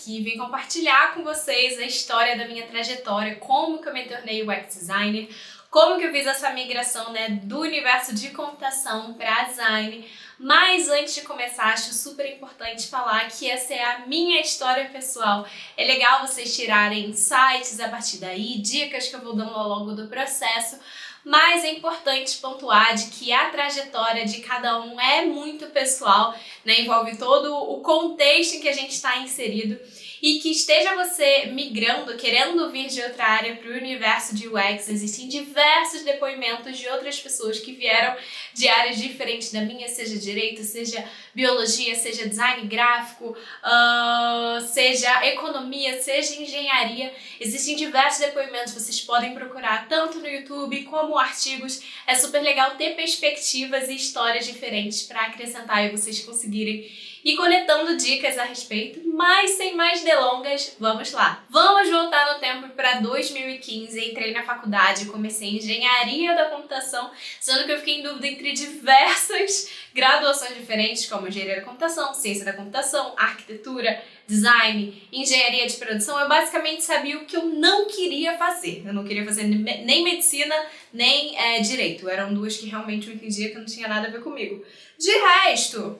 aqui, vim compartilhar com vocês a história da minha trajetória, como que eu me tornei UX designer, como que eu fiz essa migração, do universo de computação para design. Mas antes de começar, acho super importante falar que essa é a minha história pessoal. É legal vocês tirarem insights a partir daí, dicas que eu vou dando ao longo do processo, mas é importante pontuar de que a trajetória de cada um é muito pessoal, envolve todo o contexto em que a gente está inserido. E que esteja você migrando, querendo vir de outra área para o universo de UX, existem diversos depoimentos de outras pessoas que vieram de áreas diferentes da minha, seja direito, seja biologia, seja design gráfico, seja economia, seja engenharia. Existem diversos depoimentos, vocês podem procurar tanto no YouTube como artigos. É super legal ter perspectivas e histórias diferentes para acrescentar e vocês conseguirem e coletando dicas a respeito, mas sem mais delongas, vamos lá. Vamos voltar no tempo para 2015, entrei na faculdade, comecei engenharia da computação, sendo que eu fiquei em dúvida entre diversas graduações diferentes, como engenharia da computação, ciência da computação, arquitetura, design, engenharia de produção. Eu basicamente sabia o que eu não queria fazer. Eu não queria fazer nem medicina, nem direito. Eram duas que realmente eu entendia que não tinha nada a ver comigo. De resto,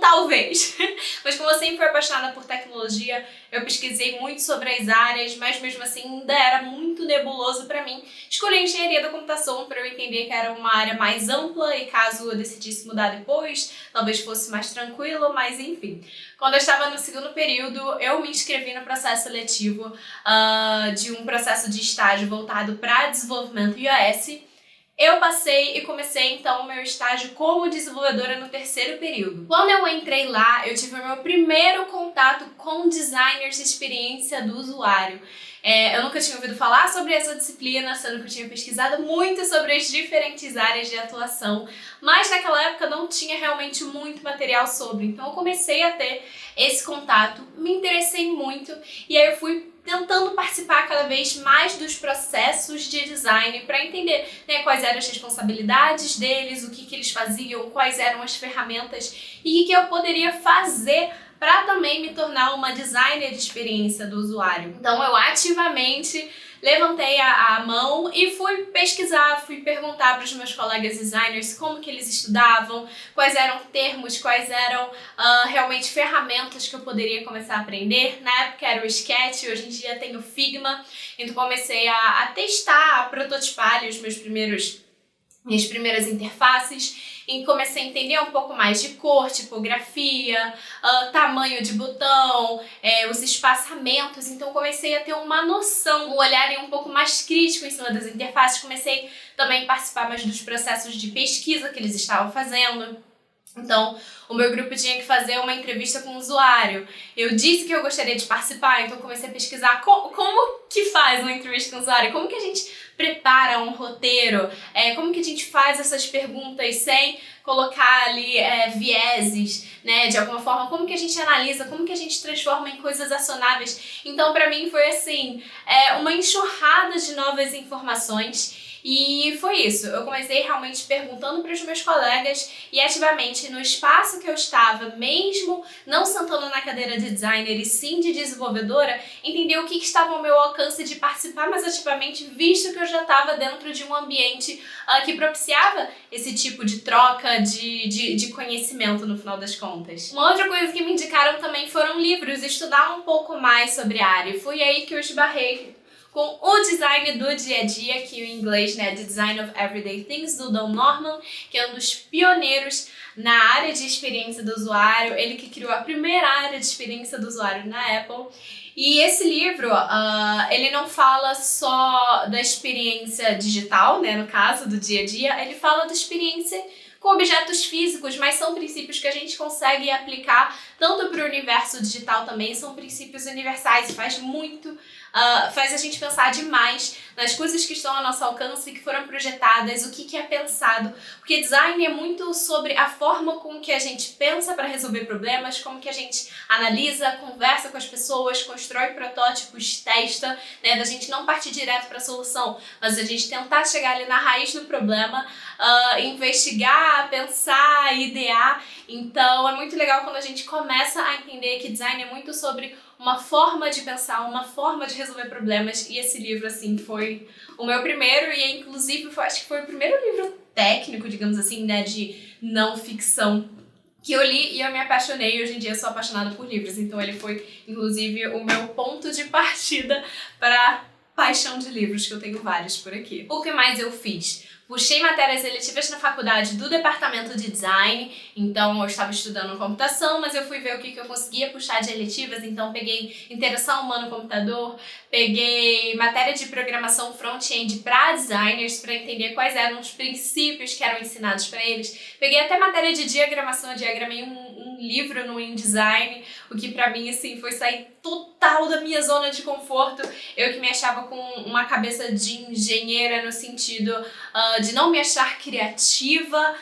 talvez. Mas como eu sempre fui apaixonada por tecnologia, eu pesquisei muito sobre as áreas, mas mesmo assim ainda era muito nebuloso para mim. Escolhi engenharia da computação para eu entender que era uma área mais ampla e caso eu decidisse mudar depois, talvez fosse mais tranquilo, mas enfim. Quando eu estava no segundo período, eu me inscrevi no processo seletivo de um processo de estágio voltado para desenvolvimento iOS. Eu passei e comecei então o meu estágio como desenvolvedora no terceiro período. Quando eu entrei lá, eu tive o meu primeiro contato com designers de experiência do usuário. Eu nunca tinha ouvido falar sobre essa disciplina, sendo que eu tinha pesquisado muito sobre as diferentes áreas de atuação, mas naquela época não tinha realmente muito material sobre, então eu comecei a ter esse contato, me interessei muito e aí eu fui tentando participar cada vez mais dos processos de design para entender quais eram as responsabilidades deles, o que eles faziam, quais eram as ferramentas e o que eu poderia fazer para também me tornar uma designer de experiência do usuário. Então eu ativamente levantei a mão e fui pesquisar, fui perguntar para os meus colegas designers como que eles estudavam, quais eram termos, quais eram realmente ferramentas que eu poderia começar a aprender. Na época era o Sketch, hoje em dia tem o Figma, então comecei a testar, a prototipar ali minhas primeiras interfaces e comecei a entender um pouco mais de cor, tipografia, tamanho de botão, os espaçamentos. Então comecei a ter uma noção, um olhar um pouco mais crítico em cima das interfaces. Comecei também a participar mais dos processos de pesquisa que eles estavam fazendo. Então, o meu grupo tinha que fazer uma entrevista com o usuário. Eu disse que eu gostaria de participar, então comecei a pesquisar como que faz uma entrevista com o usuário, como que a gente prepara um roteiro, como que a gente faz essas perguntas sem colocar ali vieses, de alguma forma, como que a gente analisa, como que a gente transforma em coisas acionáveis. Então, para mim, foi assim, uma enxurrada de novas informações. E foi isso, eu comecei realmente perguntando para os meus colegas e ativamente no espaço que eu estava, mesmo não sentando na cadeira de designer e sim de desenvolvedora, entender o que estava ao meu alcance de participar mais ativamente, visto que eu já estava dentro de um ambiente que propiciava esse tipo de troca de conhecimento no final das contas. Uma outra coisa que me indicaram também foram livros, estudar um pouco mais sobre a área, e foi aí que eu esbarrei com o design do dia a dia, que em inglês, The Design of Everyday Things, do Don Norman, que é um dos pioneiros na área de experiência do usuário, ele que criou a primeira área de experiência do usuário na Apple. E esse livro, ele não fala só da experiência digital, no caso do dia a dia, ele fala da experiência com objetos físicos, mas são princípios que a gente consegue aplicar tanto para o universo digital também, são princípios universais e faz a gente pensar demais nas coisas que estão ao nosso alcance, que foram projetadas, o que é pensado, porque design é muito sobre a forma com que a gente pensa para resolver problemas, como que a gente analisa, conversa com as pessoas, constrói protótipos, testa, da gente não partir direto para a solução, mas a gente tentar chegar ali na raiz do problema, investigar, pensar, idear. Então é muito legal quando a gente começa a entender que design é muito sobre uma forma de pensar, uma forma de resolver problemas, e esse livro, assim, foi o meu primeiro, e inclusive acho que foi o primeiro livro técnico, digamos assim, né, de não ficção que eu li e eu me apaixonei. Hoje em dia eu sou apaixonada por livros, então ele foi, inclusive, o meu ponto de partida para paixão de livros, que eu tenho vários por aqui. O que mais eu fiz? Puxei matérias eletivas na faculdade do departamento de design, então eu estava estudando computação, mas eu fui ver o que eu conseguia puxar de eletivas, então peguei interação humano-computador, peguei matéria de programação front-end para designers, para entender quais eram os princípios que eram ensinados para eles, peguei até matéria de diagramação, eu diagramei um livro no InDesign, o que pra mim, assim, foi sair total da minha zona de conforto. Eu que me achava com uma cabeça de engenheira no sentido de não me achar criativa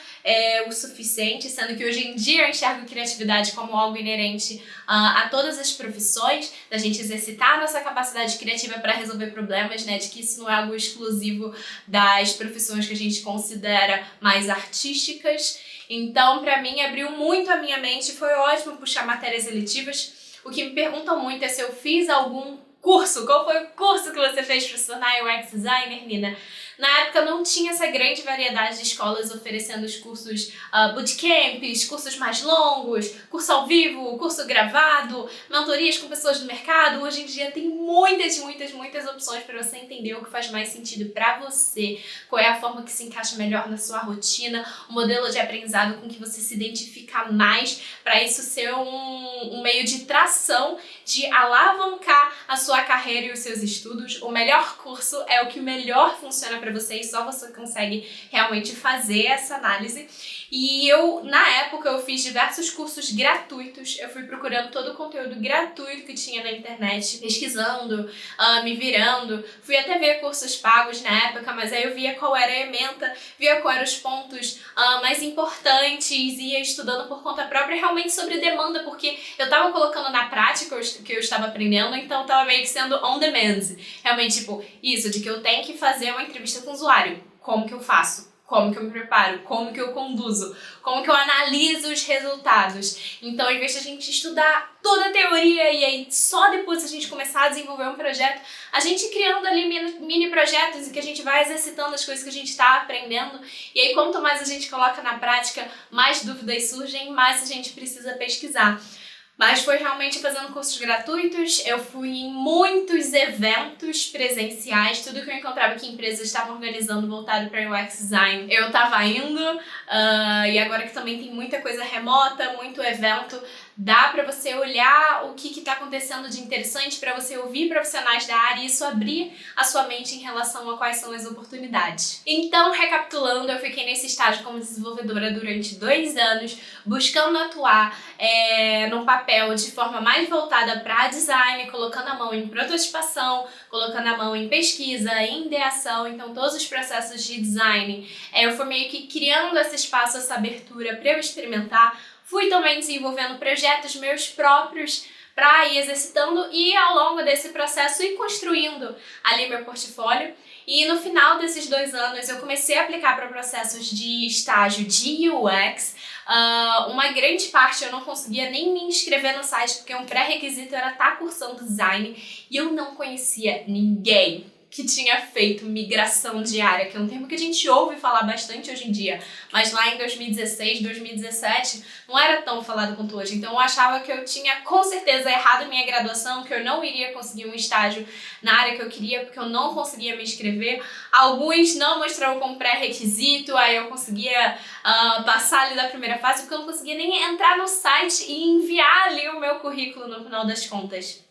o suficiente, sendo que hoje em dia eu enxergo criatividade como algo inerente a todas as profissões, da gente exercitar a nossa capacidade criativa para resolver problemas, né, de que isso não é algo exclusivo das profissões que a gente considera mais artísticas. Então, pra mim, abriu muito a minha mente, foi ótimo puxar matérias eletivas. O que me perguntam muito é se eu fiz algum curso. Qual foi o curso que você fez para se tornar UX designer, Nina? Na época não tinha essa grande variedade de escolas oferecendo os cursos bootcamps, cursos mais longos, curso ao vivo, curso gravado, mentorias com pessoas do mercado. Hoje em dia tem muitas opções para você entender o que faz mais sentido para você, qual é a forma que se encaixa melhor na sua rotina, o modelo de aprendizado com que você se identifica mais, para isso ser um meio de tração, de alavancar a sua carreira e os seus estudos. O melhor curso é o que melhor funciona para você e só você consegue realmente fazer essa análise. E na época, eu fiz diversos cursos gratuitos. Eu fui procurando todo o conteúdo gratuito que tinha na internet, pesquisando, me virando. Fui até ver cursos pagos na época, mas aí eu via qual era a ementa, via quais eram os pontos mais importantes, ia estudando por conta própria, realmente sobre demanda, porque eu tava colocando na prática o que eu estava aprendendo, então tava meio que sendo on demand. Realmente, tipo, isso de que eu tenho que fazer uma entrevista com o usuário. Como que eu faço? Como que eu me preparo? Como que eu conduzo? Como que eu analiso os resultados? Então, em vez de a gente estudar toda a teoria e aí só depois a gente começar a desenvolver um projeto, a gente criando ali mini projetos em que a gente vai exercitando as coisas que a gente está aprendendo. E aí, quanto mais a gente coloca na prática, mais dúvidas surgem, mais a gente precisa pesquisar. Mas foi realmente fazendo cursos gratuitos, eu fui em muitos eventos presenciais, tudo que eu encontrava que empresas estavam organizando voltado para UX Design, eu estava indo, e agora que também tem muita coisa remota, muito evento, dá para você olhar o que está acontecendo de interessante, para você ouvir profissionais da área e isso abrir a sua mente em relação a quais são as oportunidades. Então, recapitulando, eu fiquei nesse estágio como desenvolvedora durante 2 anos, buscando atuar num papel de forma mais voltada para design, colocando a mão em prototipação, colocando a mão em pesquisa, em ideação, então todos os processos de design. Eu fui meio que criando esse espaço, essa abertura para eu experimentar. Fui também desenvolvendo projetos meus próprios para ir exercitando e ao longo desse processo ir construindo ali meu portfólio. E no final desses 2 anos eu comecei a aplicar para processos de estágio de UX. Uma grande parte eu não conseguia nem me inscrever no site porque um pré-requisito era estar cursando design e eu não conhecia ninguém que tinha feito migração de área, que é um termo que a gente ouve falar bastante hoje em dia, mas lá em 2016, 2017 não era tão falado quanto hoje, então eu achava que eu tinha com certeza errado minha graduação, que eu não iria conseguir um estágio na área que eu queria, porque eu não conseguia me inscrever. Alguns não mostravam como pré-requisito, aí eu conseguia passar ali da primeira fase, porque eu não conseguia nem entrar no site e enviar ali o meu currículo no final das contas.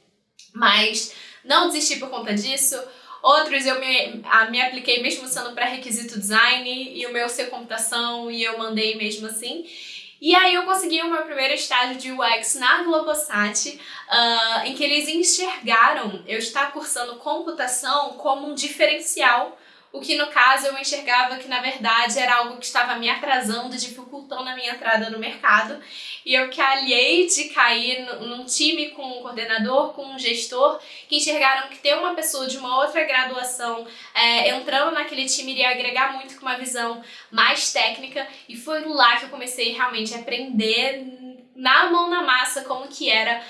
Mas não desisti por conta disso. Outros eu me apliquei mesmo sendo pré-requisito design e o meu ser computação e eu mandei mesmo assim. E aí eu consegui o meu primeiro estágio de UX na Globosat, em que eles enxergaram eu estar cursando computação como um diferencial, o que no caso eu enxergava que na verdade era algo que estava me atrasando, dificultando a minha entrada no mercado. E eu calhei de cair num time com um coordenador, com um gestor, que enxergaram que ter uma pessoa de uma outra graduação entrando naquele time iria agregar muito, com uma visão mais técnica, e foi lá que eu comecei realmente a aprender na mão na massa como que era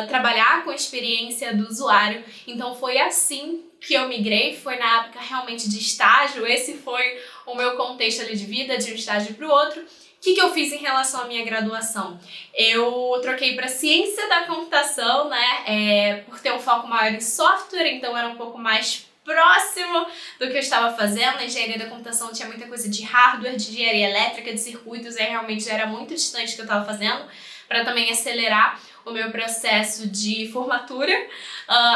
trabalhar com a experiência do usuário. Então foi assim que eu migrei, foi na época realmente de estágio. Esse foi o meu contexto ali de vida, de um estágio para o outro. O que eu fiz em relação à minha graduação? Eu troquei para ciência da computação, né, por ter um foco maior em software, então era um pouco mais próximo do que eu estava fazendo. Na engenharia da computação tinha muita coisa de hardware, de engenharia elétrica, de circuitos, e realmente já era muito distante do que eu estava fazendo, para também acelerar o meu processo de formatura,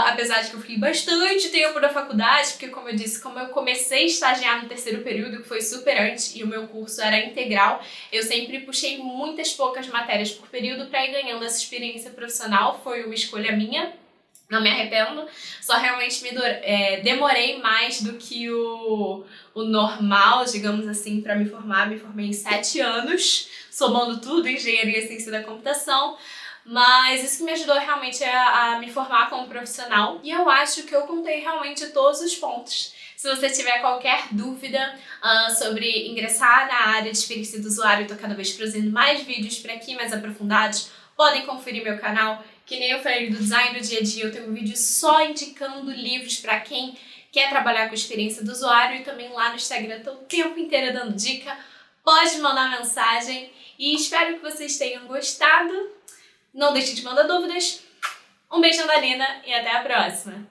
apesar de que eu fiquei bastante tempo na faculdade, porque como eu disse, como eu comecei a estagiar no terceiro período, que foi super antes, e o meu curso era integral, eu sempre puxei muitas poucas matérias por período para ir ganhando essa experiência profissional. Foi uma escolha minha, não me arrependo, só realmente demorei mais do que o normal, digamos assim, para me formar. Me formei em 7 anos, somando tudo, engenharia e ciência da computação, mas isso que me ajudou realmente a me formar como profissional, e eu acho que eu contei realmente todos os pontos. Se você tiver qualquer dúvida sobre ingressar na área de experiência do usuário, eu tô cada vez produzindo mais vídeos por aqui, mais aprofundados. Podem conferir meu canal, que nem eu falei do design do dia a dia, eu tenho um vídeo só indicando livros para quem quer trabalhar com experiência do usuário, e também lá no Instagram tô o tempo inteiro dando dica. Pode mandar mensagem, e espero que vocês tenham gostado. Não deixe de mandar dúvidas. Um beijão da Nina e até a próxima!